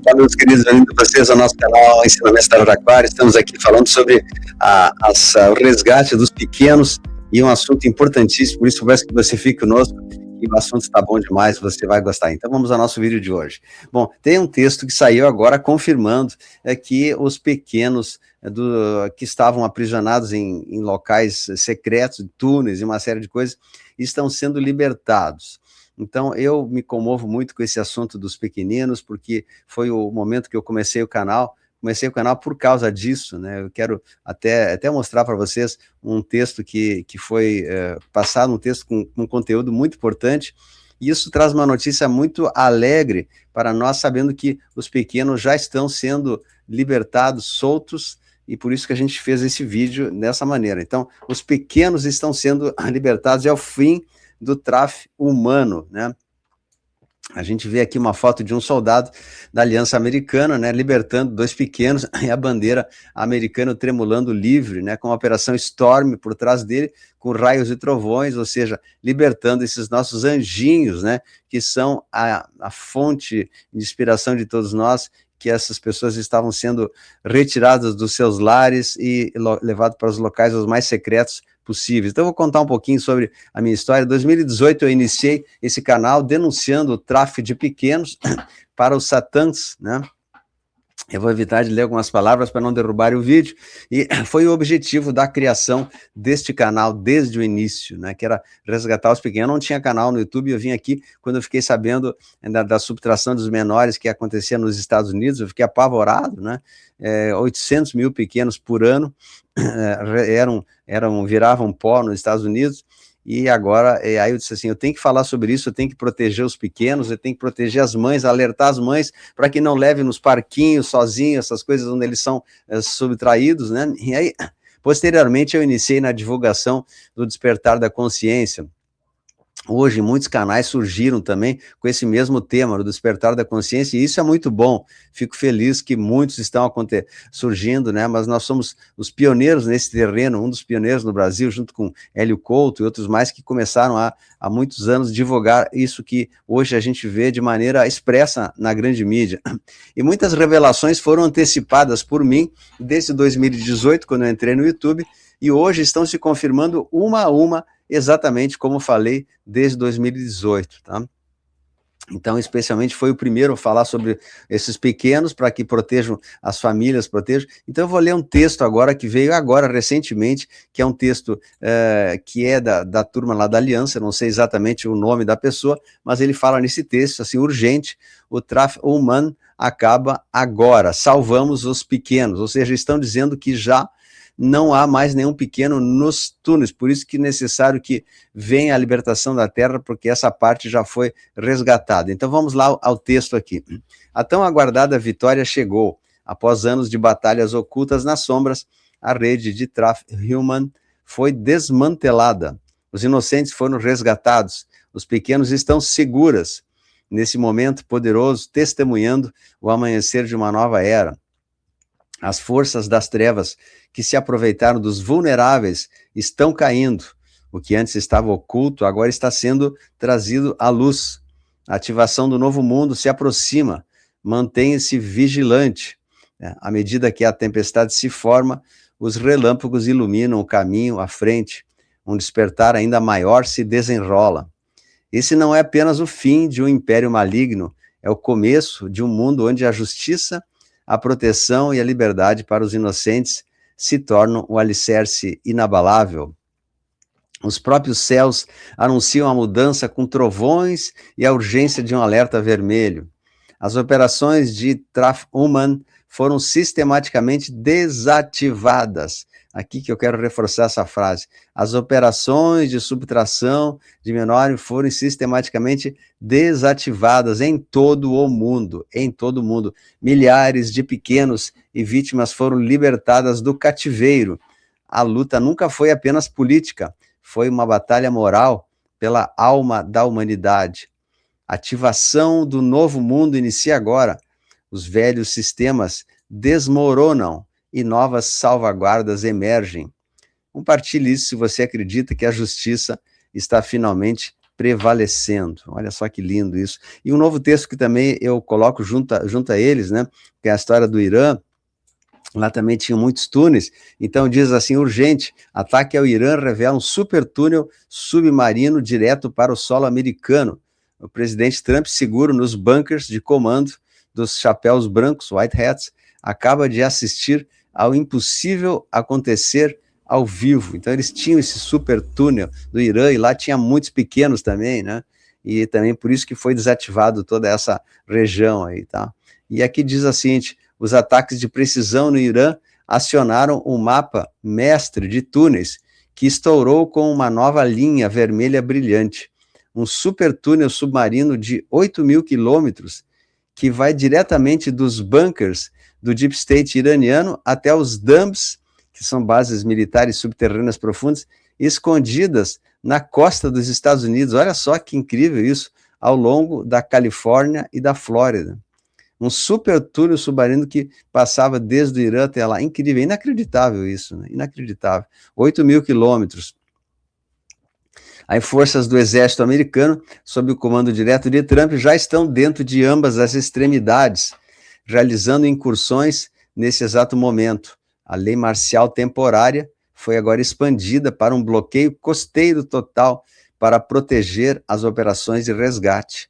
Olá, meus queridos, bem-vindos a vocês ao nosso canal Ensinamentos da Araraquara. Estamos aqui falando sobre o resgate dos pequenos e um assunto importantíssimo, por isso eu peço que você fique conosco, e o assunto está bom demais, você vai gostar. Então vamos ao nosso vídeo de hoje. Bom, tem um texto que saiu agora confirmando que os pequenos que estavam aprisionados em locais secretos, túneis e uma série de coisas, estão sendo libertados. Então, eu me comovo muito com esse assunto dos pequeninos, porque foi o momento que eu comecei o canal por causa disso, né? Eu quero até mostrar para vocês um texto que foi passado, um texto com um conteúdo muito importante, e isso traz uma notícia muito alegre para nós, sabendo que os pequenos já estão sendo libertados, soltos, e por isso que a gente fez esse vídeo dessa maneira. Então, os pequenos estão sendo libertados, é o fim do tráfico humano, né? A gente vê aqui uma foto de um soldado da Aliança Americana, né, libertando dois pequenos, e a bandeira americana tremulando livre, né, com a Operação Storm por trás dele, com raios e trovões, ou seja, libertando esses nossos anjinhos, né, que são a fonte de inspiração de todos nós, que essas pessoas estavam sendo retiradas dos seus lares e levadas para os locais os mais secretos possíveis. Então eu vou contar um pouquinho sobre a minha história. Em 2018 eu iniciei esse canal denunciando o tráfico de pequenos para os satãs, né? Eu vou evitar de ler algumas palavras para não derrubar o vídeo, e foi o objetivo da criação deste canal desde o início, né, que era resgatar os pequenos. Eu não tinha canal no YouTube, eu vim aqui quando eu fiquei sabendo da subtração dos menores que acontecia nos Estados Unidos, eu fiquei apavorado, né, 800 mil pequenos por ano viravam pó nos Estados Unidos. E agora, aí eu disse assim, eu tenho que falar sobre isso, eu tenho que proteger os pequenos, eu tenho que proteger as mães, alertar as mães para que não levem nos parquinhos sozinhos, essas coisas onde eles são subtraídos, né? E aí, posteriormente, eu iniciei na divulgação do despertar da consciência. Hoje, muitos canais surgiram também com esse mesmo tema, do despertar da consciência, e isso é muito bom. Fico feliz que muitos estão surgindo, né? Mas nós somos os pioneiros nesse terreno, um dos pioneiros no Brasil, junto com Hélio Couto e outros mais, que começaram há muitos anos divulgar isso que hoje a gente vê de maneira expressa na grande mídia. E muitas revelações foram antecipadas por mim desde 2018, quando eu entrei no YouTube, e hoje estão se confirmando uma a uma, exatamente como falei desde 2018, tá? Então, especialmente, foi o primeiro a falar sobre esses pequenos, para que protejam as famílias, protejam. Então, eu vou ler um texto agora, que veio agora, recentemente, que é um texto que é da turma lá da Aliança, não sei exatamente o nome da pessoa, mas ele fala nesse texto, assim, urgente, o tráfico humano acaba agora, salvamos os pequenos, ou seja, estão dizendo que já não há mais nenhum pequeno nos túneis, por isso que é necessário que venha a libertação da terra, porque essa parte já foi resgatada. Então vamos lá ao texto aqui. A tão aguardada vitória chegou. Após anos de batalhas ocultas nas sombras, a rede de tráfico human foi desmantelada. Os inocentes foram resgatados. Os pequenos estão seguras. Nesse momento poderoso, testemunhando o amanhecer de uma nova era. As forças das trevas que se aproveitaram dos vulneráveis estão caindo. O que antes estava oculto agora está sendo trazido à luz. A ativação do novo mundo se aproxima. Mantenha-se vigilante. À medida que a tempestade se forma, os relâmpagos iluminam o caminho à frente. Um despertar ainda maior se desenrola. Esse não é apenas o fim de um império maligno, é o começo de um mundo onde a justiça, a proteção e a liberdade para os inocentes se tornam o alicerce inabalável. Os próprios céus anunciam a mudança com trovões e a urgência de um alerta vermelho. As operações de tráfico humano foram sistematicamente desativadas. Aqui que eu quero reforçar essa frase. As operações de subtração de menores foram sistematicamente desativadas em todo o mundo, em todo o mundo. Milhares de pequenos e vítimas foram libertadas do cativeiro. A luta nunca foi apenas política, foi uma batalha moral pela alma da humanidade. A ativação do novo mundo inicia agora. Os velhos sistemas desmoronam e novas salvaguardas emergem. Compartilhe isso se você acredita que a justiça está finalmente prevalecendo. Olha só que lindo isso. E um novo texto que também eu coloco junto a eles, né, que é a história do Irã. Lá também tinham muitos túneis, então diz assim, urgente, ataque ao Irã revela um super túnel submarino direto para o solo americano. O presidente Trump, seguro nos bunkers de comando dos chapéus brancos, white hats, acaba de assistir ao impossível acontecer ao vivo. Então eles tinham esse super túnel do Irã, e lá tinha muitos pequenos também, né? E também por isso que foi desativado toda essa região aí, tá? E aqui diz o seguinte, os ataques de precisão no Irã acionaram o mapa mestre de túneis, que estourou com uma nova linha vermelha brilhante. Um super túnel submarino de 8.000 quilômetros, que vai diretamente dos bunkers do Deep State iraniano até os dumps, que são bases militares subterrâneas profundas, escondidas na costa dos Estados Unidos. Olha só que incrível isso, ao longo da Califórnia e da Flórida. Um super túnel submarino que passava desde o Irã até lá. Incrível, inacreditável isso, né? Inacreditável. 8.000 quilômetros. Aí forças do exército americano, sob o comando direto de Trump, já estão dentro de ambas as extremidades, realizando incursões nesse exato momento. A lei marcial temporária foi agora expandida para um bloqueio costeiro total para proteger as operações de resgate.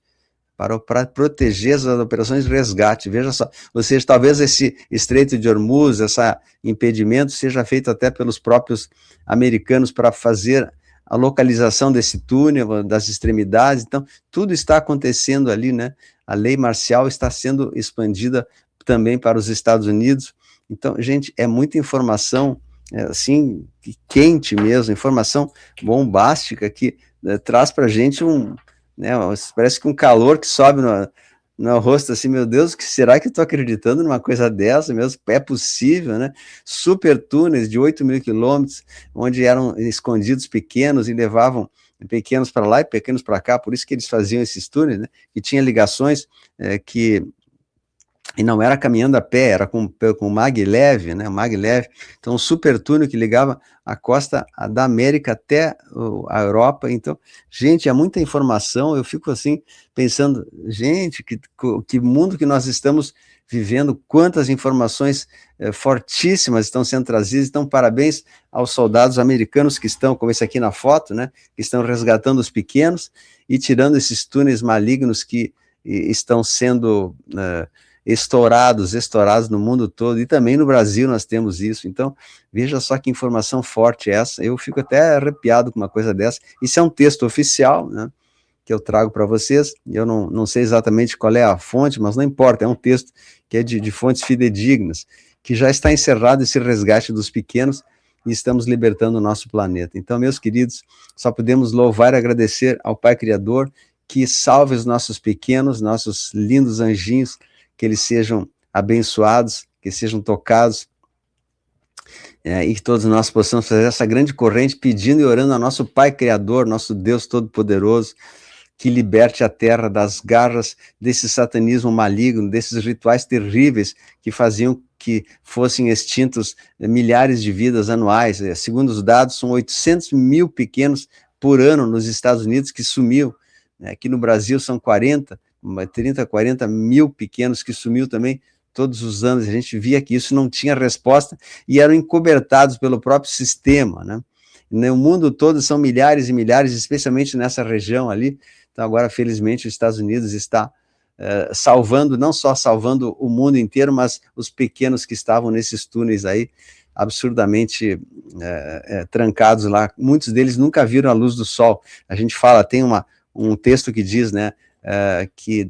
Para proteger as operações de resgate, veja só, ou seja, talvez esse Estreito de Hormuz, esse impedimento seja feito até pelos próprios americanos para fazer a localização desse túnel, das extremidades, então tudo está acontecendo ali, né? A lei marcial está sendo expandida também para os Estados Unidos, então, gente, é muita informação, assim, quente mesmo, informação bombástica que traz para a gente né, parece que um calor que sobe no rosto, assim, meu Deus, que será que eu estou acreditando numa coisa dessa mesmo? É possível, né? Super túneis de 8.000 quilômetros, onde eram escondidos pequenos e levavam pequenos para lá e pequenos para cá, por isso que eles faziam esses túneis, né? E tinha ligações e não era caminhando a pé, era com maglev, né, maglev, então um super túnel que ligava a costa da América até a Europa. Então, gente, é muita informação, eu fico assim, pensando, gente, que mundo que nós estamos vivendo, quantas informações fortíssimas estão sendo trazidas, então parabéns aos soldados americanos que estão, como esse aqui na foto, né, que estão resgatando os pequenos e tirando esses túneis malignos que estão sendo estourados no mundo todo, e também no Brasil nós temos isso. Então, veja só que informação forte essa, eu fico até arrepiado com uma coisa dessa. Isso é um texto oficial, né, que eu trago para vocês, eu não sei exatamente qual é a fonte, mas não importa, é um texto que é de fontes fidedignas, que já está encerrado esse resgate dos pequenos, e estamos libertando o nosso planeta. Então, meus queridos, só podemos louvar e agradecer ao Pai Criador, que salve os nossos pequenos, nossos lindos anjinhos, que eles sejam abençoados, que sejam tocados, e que todos nós possamos fazer essa grande corrente, pedindo e orando ao nosso Pai Criador, nosso Deus Todo-Poderoso, que liberte a terra das garras desse satanismo maligno, desses rituais terríveis que faziam que fossem extintos milhares de vidas anuais. Segundo os dados, são 800 mil pequenos por ano nos Estados Unidos que sumiam. Aqui no Brasil são 30, 40 mil pequenos que sumiu também todos os anos. A gente via que isso não tinha resposta e eram encobertados pelo próprio sistema, né? No mundo todo são milhares e milhares, especialmente nessa região ali. Então agora, felizmente, os Estados Unidos está salvando, não só salvando o mundo inteiro, mas os pequenos que estavam nesses túneis aí, absurdamente trancados lá. Muitos deles nunca viram a luz do sol. A gente fala, tem um texto que diz, né, que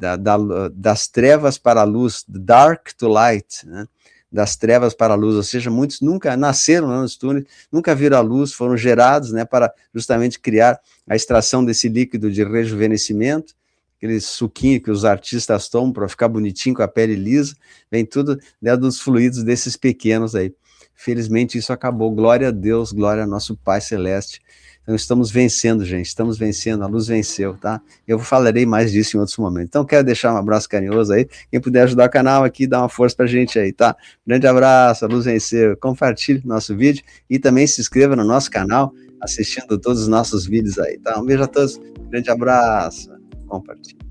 das trevas para a luz, dark to light, né? Das trevas para a luz, ou seja, muitos nunca nasceram lá nos túneis, nunca viram a luz, foram gerados, né, para justamente criar a extração desse líquido de rejuvenescimento, aquele suquinho que os artistas tomam para ficar bonitinho com a pele lisa, vem tudo, né, dos fluidos desses pequenos aí. Felizmente isso acabou, glória a Deus, glória ao nosso Pai Celeste. Então estamos vencendo, gente, estamos vencendo, a luz venceu, tá? Eu falarei mais disso em outros momentos. Então quero deixar um abraço carinhoso aí, quem puder ajudar o canal aqui, dá uma força pra gente aí, tá? Grande abraço, a luz venceu, compartilhe nosso vídeo e também se inscreva no nosso canal, assistindo todos os nossos vídeos aí, tá? Um beijo a todos, grande abraço, compartilhe.